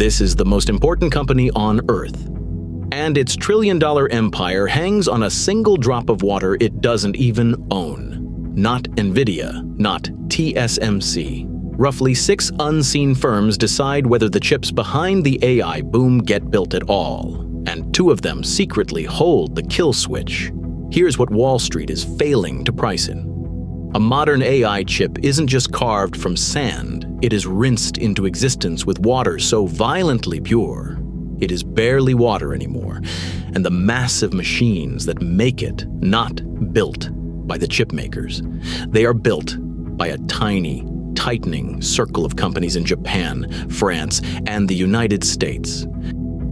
This is the most important company on Earth. And its trillion-dollar empire hangs on a single drop of water it doesn't even own. Not Nvidia, not TSMC. Roughly 6 unseen firms decide whether the chips behind the AI boom get built at all. And 2 of them secretly hold the kill switch. Here's what Wall Street is failing to price in. A modern AI chip isn't just carved from sand, it is rinsed into existence with water so violently pure, it is barely water anymore, and the massive machines that make it not built by the chip makers. They are built by a tiny, tightening circle of companies in Japan, France, and the United States.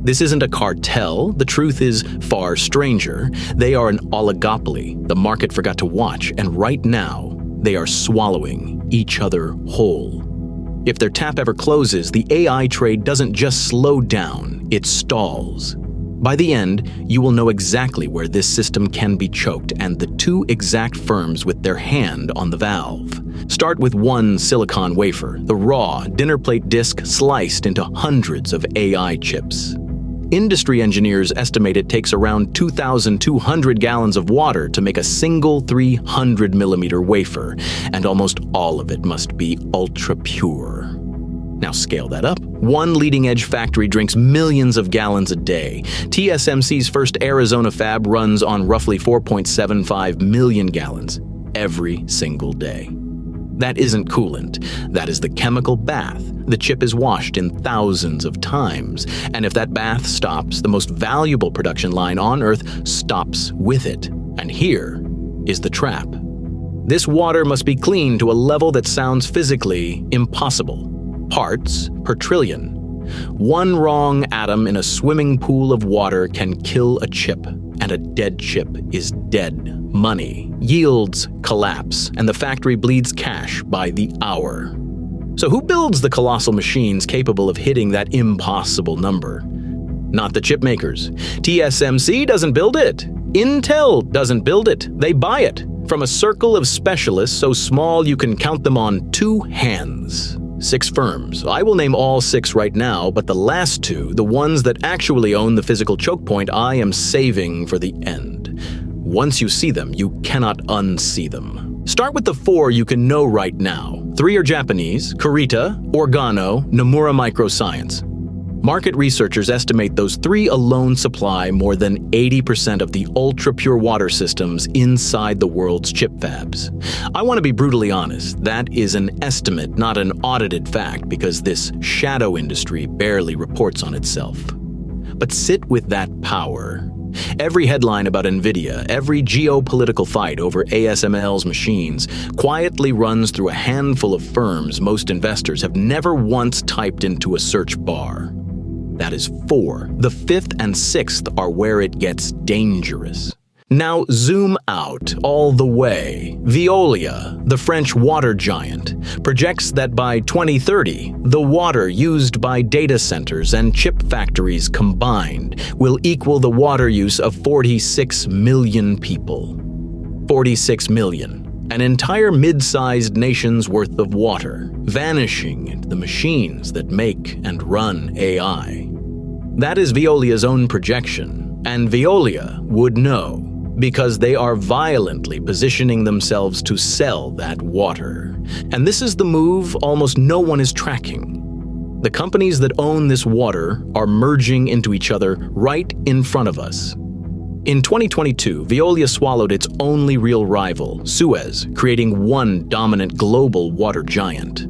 This isn't a cartel, the truth is far stranger. They are an oligopoly the market forgot to watch, and right now, they are swallowing each other whole. If their tap ever closes, the AI trade doesn't just slow down, it stalls. By the end, you will know exactly where this system can be choked and the 2 exact firms with their hand on the valve. Start with one silicon wafer, the raw dinner plate disk sliced into hundreds of AI chips. Industry engineers estimate it takes around 2,200 gallons of water to make a single 300mm wafer, and almost all of it must be ultra-pure. Now scale that up. One leading-edge factory drinks millions of gallons a day. TSMC's first Arizona fab runs on roughly 4.75 million gallons every single day. That isn't coolant. That is the chemical bath. The chip is washed in thousands of times. And if that bath stops, the most valuable production line on Earth stops with it. And here is the trap. This water must be cleaned to a level that sounds physically impossible. Parts per trillion. One wrong atom in a swimming pool of water can kill a chip, and a dead chip is dead money. Yields collapse, and the factory bleeds cash by the hour. So who builds the colossal machines capable of hitting that impossible number? Not the chip makers. TSMC doesn't build it. Intel doesn't build it. They buy it from a circle of specialists so small you can count them on 2 hands. 6 firms. I will name all 6 right now, but the last 2, the ones that actually own the physical choke point, I am saving for the end. Once you see them, you cannot unsee them. Start with the 4 you can know right now. 3 are Japanese: Kurita, Organo, Nomura Microscience. Market researchers estimate those 3 alone supply more than 80% of the ultra-pure water systems inside the world's chip fabs. I want to be brutally honest, that is an estimate, not an audited fact, because this shadow industry barely reports on itself. But sit with that power. Every headline about Nvidia, every geopolitical fight over ASML's machines, quietly runs through a handful of firms most investors have never once typed into a search bar. That is 4. The 5th and 6th are where it gets dangerous. Now zoom out all the way. Veolia, the French water giant, projects that by 2030, the water used by data centers and chip factories combined will equal the water use of 46 million people. 46 million. An entire mid-sized nation's worth of water, vanishing into the machines that make and run AI. That is Veolia's own projection, and Veolia would know, because they are violently positioning themselves to sell that water. And this is the move almost no one is tracking. The companies that own this water are merging into each other right in front of us. In 2022, Veolia swallowed its only real rival, Suez, creating one dominant global water giant.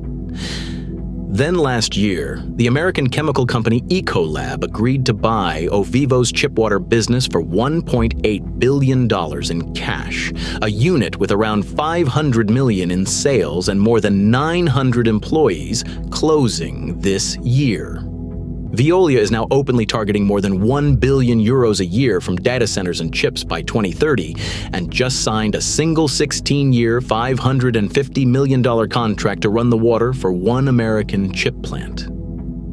Then last year, the American chemical company Ecolab agreed to buy Ovivo's chipwater business for $1.8 billion in cash, a unit with around $500 million in sales and more than 900 employees closing this year. Veolia is now openly targeting more than 1 billion euros a year from data centers and chips by 2030, and just signed a single 16-year, $550 million contract to run the water for one American chip plant.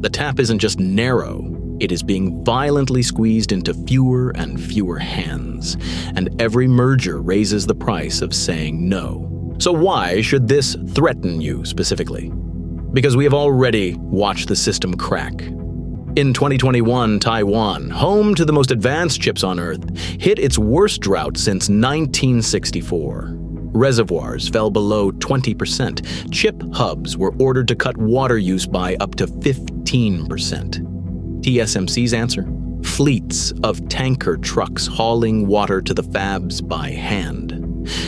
The tap isn't just narrow, it is being violently squeezed into fewer and fewer hands, and every merger raises the price of saying no. So why should this threaten you specifically? Because we have already watched the system crack. In 2021, Taiwan, home to the most advanced chips on Earth, hit its worst drought since 1964. Reservoirs fell below 20%. Chip hubs were ordered to cut water use by up to 15%. TSMC's answer? Fleets of tanker trucks hauling water to the fabs by hand.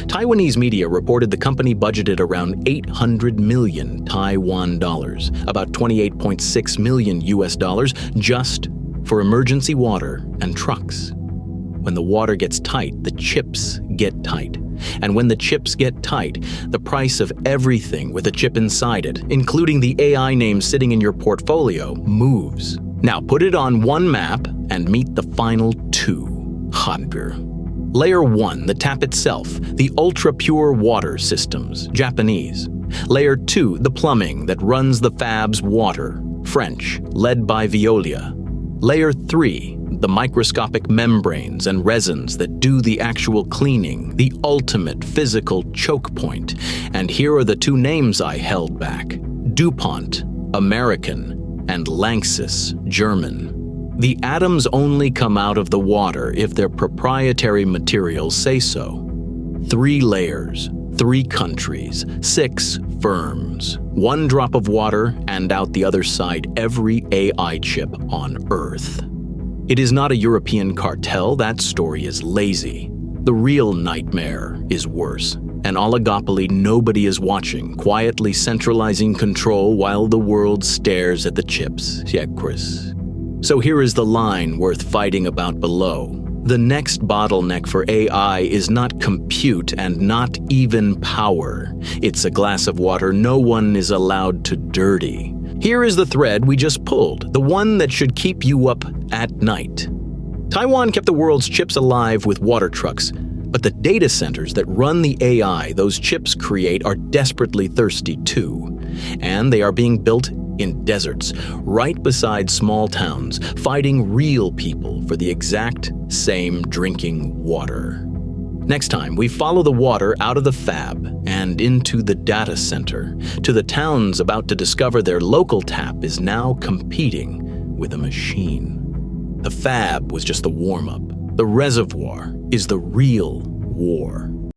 Taiwanese media reported the company budgeted around 800 million Taiwan dollars, about 28.6 million US dollars, just for emergency water and trucks. When the water gets tight, the chips get tight. And when the chips get tight, the price of everything with a chip inside it, including the AI names sitting in your portfolio, moves. Now put it on one map and meet the final two. Hotter. Layer 1, the tap itself, the ultra-pure water systems, Japanese. Layer 2, the plumbing that runs the fab's water, French, led by Veolia. Layer 3, the microscopic membranes and resins that do the actual cleaning, the ultimate physical choke point. And here are the two names I held back: DuPont, American, and Lanxess, German. The atoms only come out of the water if their proprietary materials say so. 3 layers, 3 countries, 6 firms, 1 drop of water, and out the other side every AI chip on Earth. It is not a European cartel. That story is lazy. The real nightmare is worse. An oligopoly nobody is watching, quietly centralizing control while the world stares at the chips. Yeah, Chris. So here is the line worth fighting about below. The next bottleneck for AI is not compute and not even power. It's a glass of water no one is allowed to dirty. Here is the thread we just pulled, the one that should keep you up at night. Taiwan kept the world's chips alive with water trucks, but the data centers that run the AI those chips create are desperately thirsty too. And they are being built in deserts, right beside small towns, fighting real people for the exact same drinking water. Next time, we follow the water out of the fab and into the data center, to the towns about to discover their local tap is now competing with a machine. The fab was just the warm-up. The reservoir is the real war.